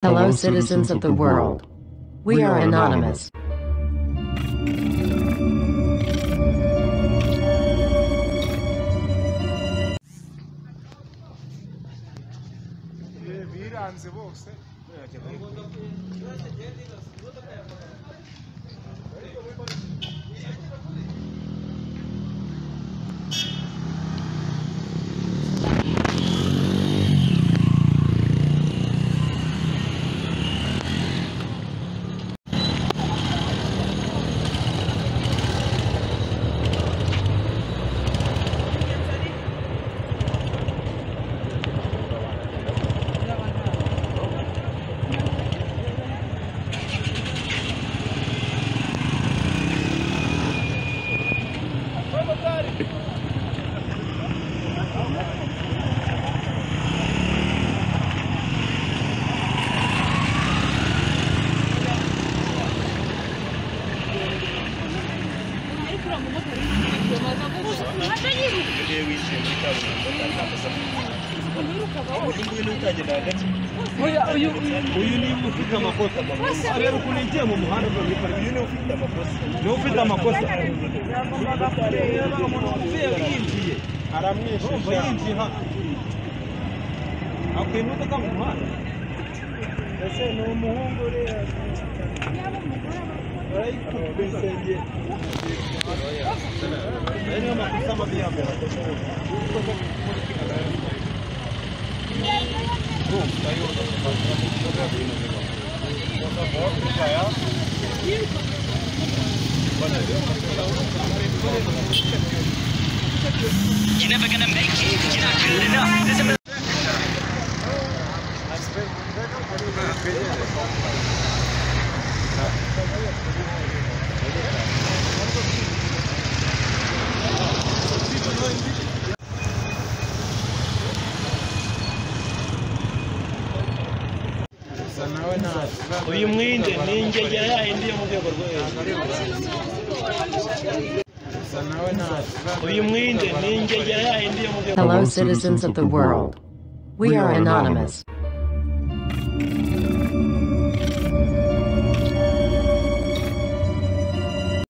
Hello, citizens of the world. We are anonymous. You're never gonna make it, you're not good enough. There's a uyu mwinde ni ingegera yayindi yo mu rwego rwo hejuru. Uyu mwinde ni ingegera yayindi yo mu rwego. Hello, citizens of the world. We are anonymous.